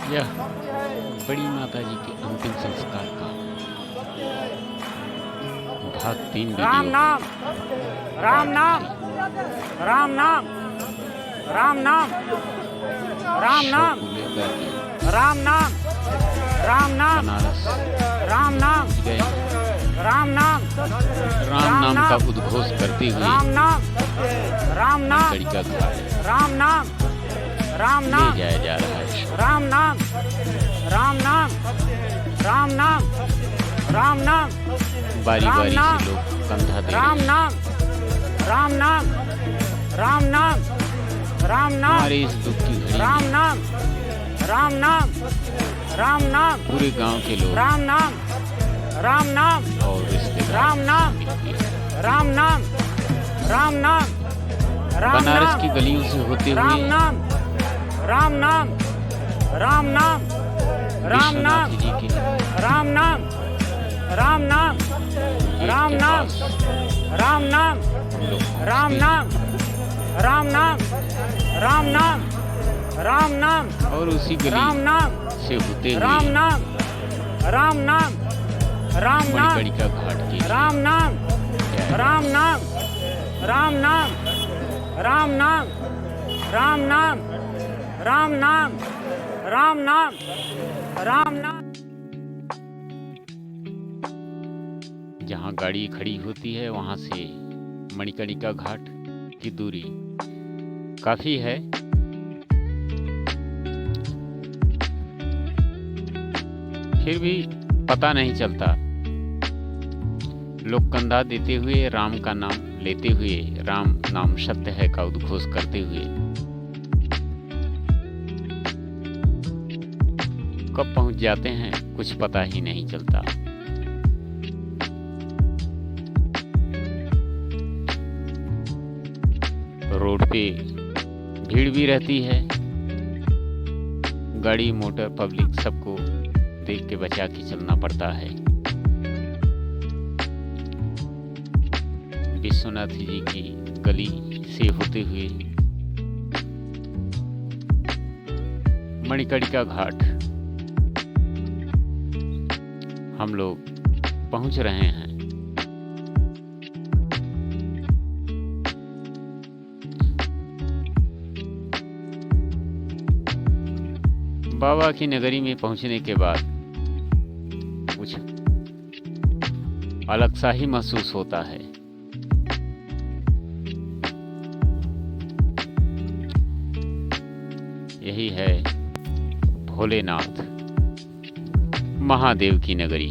यह बड़ी माता जी के अंतिम संस्कार का भाग 3 राम वीडियो नाम राम नाम राम नाम राम नाम राम शव नाम को लेकर के राम नाम राम नाम बनारस राम नाम गए। राम नाम राम नाम का उद्घोष करते हुए राम नाम राम नाम मणिकर्णिका घाट राम नाम राम ले नाम जाया जा रहा है शव। राम नाम राम नाम राम नाम राम नाम बारी राम बारी नाम से लोग कंधा दे राम रहे हैं। नाम राम नाम राम नाम राम नाम हमारे इस दुख की घड़ी राम में नाम राम नाम राम नाम पूरे गांव के लोग राम नाम राम नाम और रिश्तेदार राम नाम शामिल हुए। राम नाम राम नाम राम बनारस नाम की गलियों से होते राम हुए नाम राम नाम राम नाम राम नाम विश्वनाथ जी के राम नाम राम नाम गेट राम के नाम पास राम नाम हम लोग राम पहुंच नाम राम नाम राम नाम राम नाम गए और उसी राम गली नाम से होते राम हुए नाम राम नाम राम नाम मणिकर्णिका घाट के राम नाम राम नाम राम नाम राम नाम राम नाम राम नाम राम नाम राम नाम जहाँ गाड़ी खड़ी होती है वहाँ से मणिकर्णिका घाट की दूरी काफी है। फिर भी पता नहीं चलता। लोग कंधा देते हुए राम का नाम लेते हुए, राम नाम सत्य है का उद्घोष करते हुए कब पहुंच जाते हैं कुछ पता ही नहीं चलता। रोड पे भीड़ भी रहती है। गाड़ी मोटर पब्लिक सबको देख के बचा के चलना पड़ता है। विश्वनाथ जी की गली से होते हुए मणिकर्णिका घाट हम लोग पहुंच रहे हैं। बाबा की नगरी में पहुंचने के बाद कुछ अलग सा ही महसूस होता है। यही है भोलेनाथ महादेव की नगरी।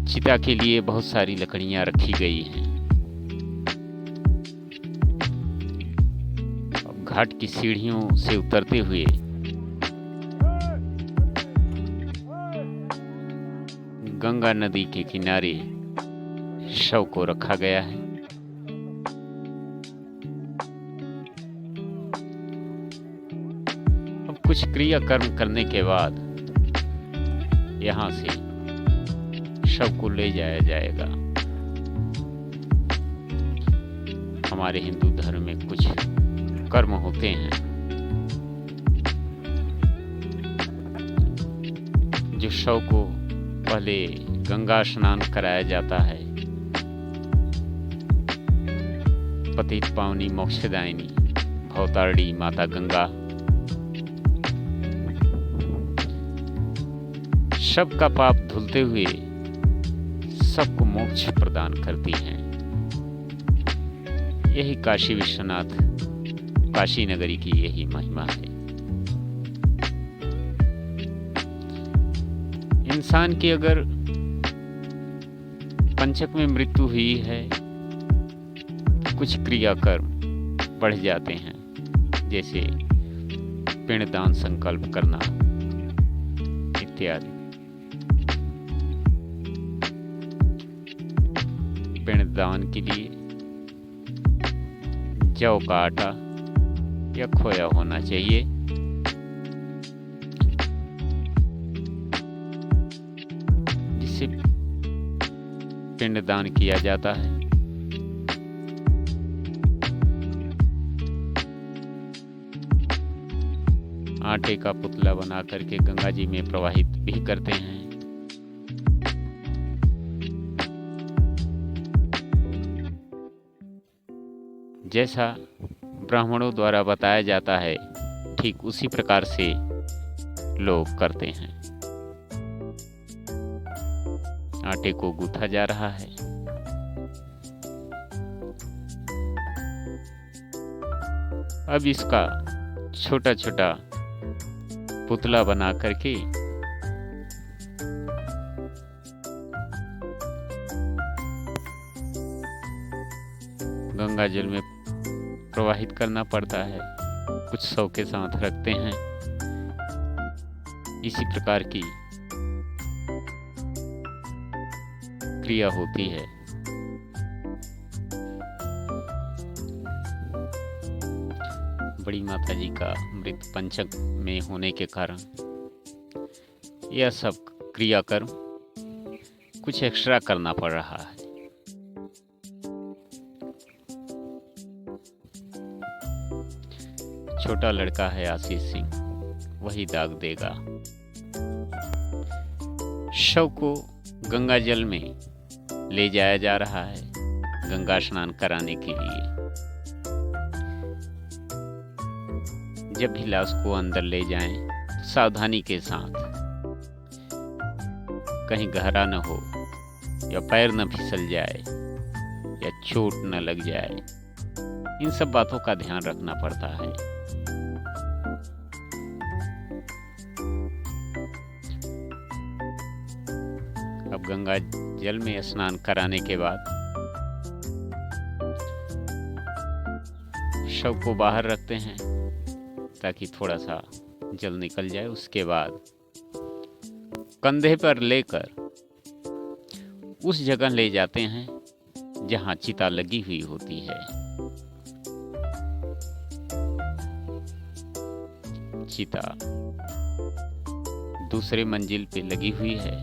चिता के लिए बहुत सारी लकड़ियां रखी गई हैं। अब घाट की सीढ़ियों से उतरते हुए गंगा नदी के किनारे शव को रखा गया है। अब कुछ क्रियाकर्म करने के बाद यहाँ से शव को ले जाया जाएगा। हमारे हिंदू धर्म में कुछ कर्म होते हैं जो शव को पहले गंगा स्नान कराया जाता है। पतित पावनी मोक्षदायिनी भवतारिणी माता गंगा सबका पाप धुलते हुए सबको मोक्ष प्रदान करती हैं। यही काशी विश्वनाथ काशी नगरी की यही महिमा है। इंसान की अगर पंचक में मृत्यु हुई है, कुछ क्रियाकर्म बढ़ जाते हैं, जैसे पिंडदान संकल्प करना इत्यादि। पिंडदान के लिए जौ का आटा या खोया होना चाहिए। जिससे पिंडदान किया जाता है। आटे का पुतला बना करके गंगा जी में प्रवाहित भी करते हैं। जैसा ब्राह्मणों द्वारा बताया जाता है, ठीक उसी प्रकार से लोग करते हैं। आटे को गूंथा जा रहा है। अब इसका छोटा छोटा पुतला बना करके गंगा जल में प्रवाहित करना पड़ता है। कुछ शव के साथ रखते हैं। इसी प्रकार की क्रिया होती है। बड़ी माता जी का मृत पंचक में होने के कारण यह सब क्रियाकर्म कुछ एक्स्ट्रा करना पड़ रहा है। छोटा लड़का है आशीष सिंह, वही दाग देगा। शव को गंगा जल में ले जाया जा रहा है गंगा स्नान कराने के लिए। जब भी लाश को अंदर ले जाएं, तो सावधानी के साथ, कहीं गहरा न हो या पैर न फिसल जाए या चोट न लग जाए। इन सब बातों का ध्यान रखना पड़ता है। अब गंगा जल में स्नान कराने के बाद शव को बाहर रखते हैं ताकि थोड़ा सा जल निकल जाए। उसके बाद कंधे पर लेकर उस जगह ले जाते हैं जहां चिता लगी हुई होती है। चिता दूसरे मंजिल पे लगी हुई है,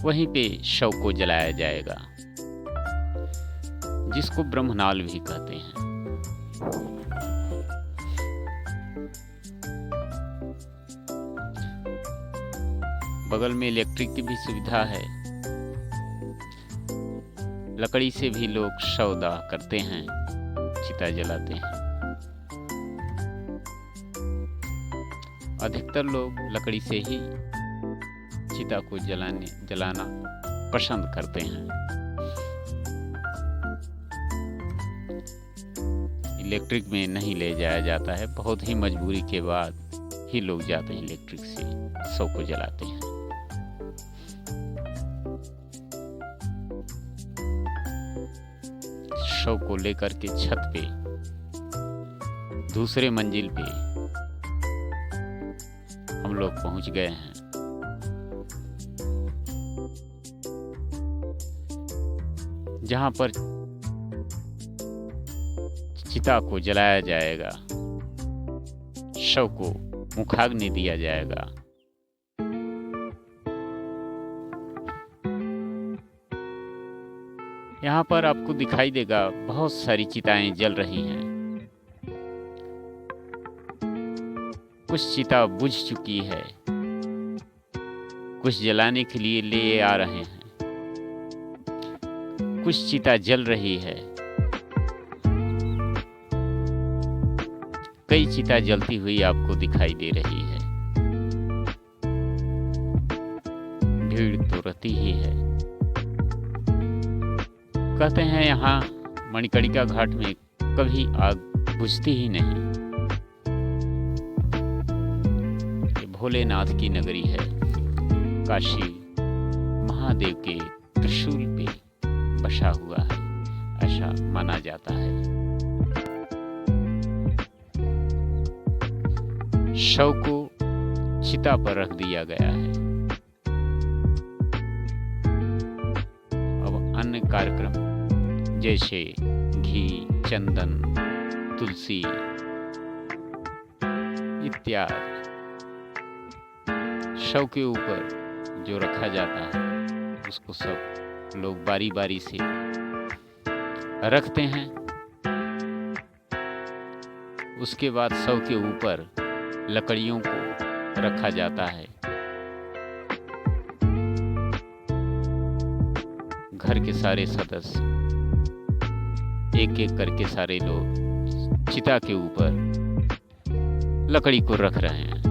वहीं पे शव को जलाया जाएगा, जिसको ब्रह्मनाल भी कहते हैं। बगल में इलेक्ट्रिक की भी सुविधा है। लकड़ी से भी लोग शव दाह करते हैं, चिता जलाते हैं। अधिकतर लोग लकड़ी से ही चिता को जलाना पसंद करते हैं। इलेक्ट्रिक में नहीं ले जाया जाता है। बहुत ही मजबूरी के बाद ही लोग जाते हैं इलेक्ट्रिक से शव को जलाते हैं। शव को लेकर के छत पे दूसरे मंजिल पे हम लोग पहुंच गए हैं। जहां पर चिता को जलाया जाएगा, शव को मुखाग्नि दिया जाएगा। यहाँ पर आपको दिखाई देगा बहुत सारी चिताएं जल रही हैं। कुछ चिता बुझ चुकी है, कुछ जलाने के लिए ले आ रहे हैं, कुछ चिता जल रही है। कई चिता जलती हुई आपको दिखाई दे रही है। भीड़ तो रहती ही है। कहते हैं यहाँ मणिकर्णिका घाट में कभी आग बुझती ही नहीं। ये भोलेनाथ की नगरी है। काशी महादेव के त्रिशूल पे बसा हुआ है, ऐसा माना जाता है। शव को चिता पर रख दिया गया है। अब अन्य कार्यक्रम जैसे घी, चंदन, तुलसी इत्यादि शव के ऊपर जो रखा जाता है, उसको सब लोग बारी बारी से रखते हैं। उसके बाद शव के ऊपर लकड़ियों को रखा जाता है। घर के सारे सदस्य एक एक करके सारे लोग चिता के ऊपर लकड़ी को रख रहे हैं।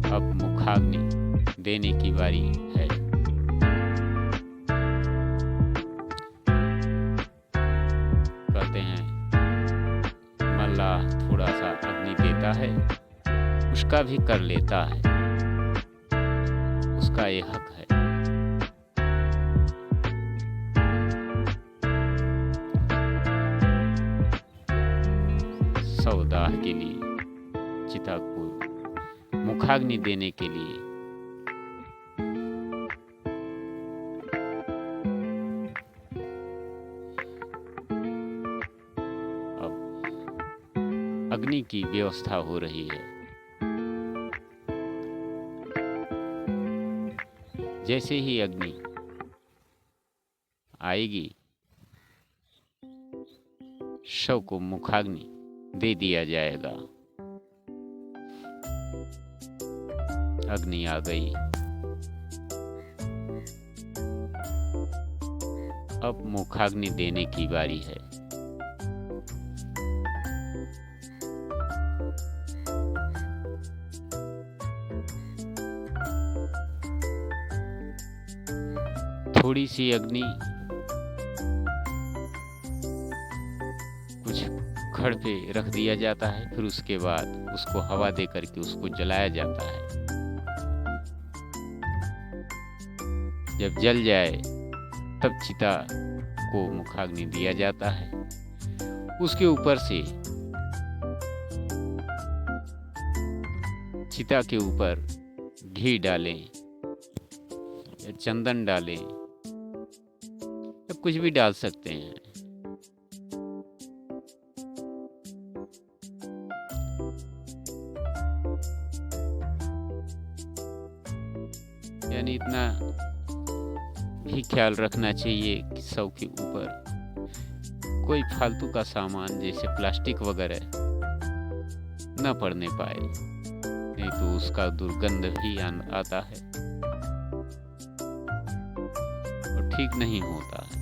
अब मुखाग्नि देने की बारी है। कहते हैं मल्लाह थोड़ा सा अग्नि देता है, उसका भी कर लेता है, उसका ये हक है। सौदाह के लिए चिता को मुखाग्नि देने के लिए अब अग्नि की व्यवस्था हो रही है। जैसे ही अग्नि आएगी, शव को मुखाग्नि दे दिया जाएगा। अग्नि आ गई। अब मुखाग्नि देने की बारी है। थोड़ी सी अग्नि कुछ खड़ पे रख दिया जाता है, फिर उसके बाद उसको हवा दे करके उसको जलाया जाता है। जब जल जाए तब चिता को मुखाग्नि दिया जाता है। उसके ऊपर से चिता के ऊपर घी डालें या चंदन डालें या कुछ भी डाल सकते हैं। यानी इतना भी ख्याल रखना चाहिए कि शव के ऊपर कोई फालतू का सामान जैसे प्लास्टिक वगैरह न पड़ने पाए, नहीं तो उसका दुर्गंध भी आता है और ठीक नहीं होता है।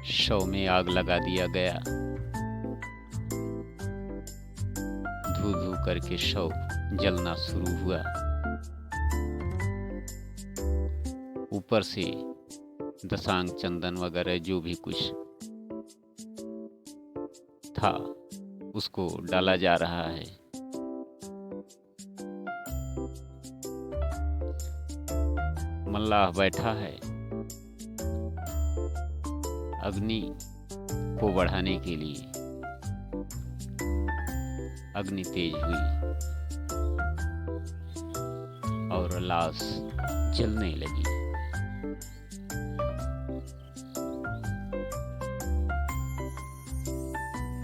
शव में आग लगा दिया गया। धू धू करके शव जलना शुरू हुआ। ऊपर से दशांग चंदन वगैरह जो भी कुछ था उसको डाला जा रहा है। मल्लाह बैठा है अग्नि को बढ़ाने के लिए। अग्नि तेज हुई और लाश जलने लगी।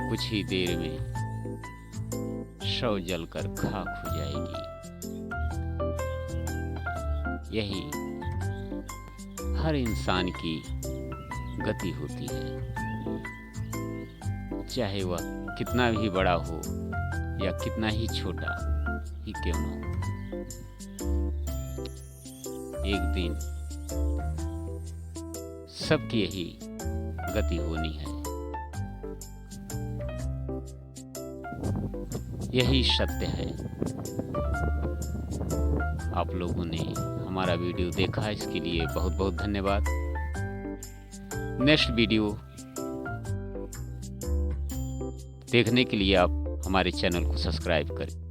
कुछ ही देर में शव जलकर खाक हो जाएगी। यही हर इंसान की गति होती है, चाहे वह कितना भी बड़ा हो या कितना ही छोटा ही क्यों न हो। एक दिन सबकी यही गति होनी है। यही सत्य है। आप लोगों ने हमारा वीडियो देखा, इसके लिए बहुत बहुत धन्यवाद। नेक्स्ट वीडियो देखने के लिए आप हमारे चैनल को सब्सक्राइब करें।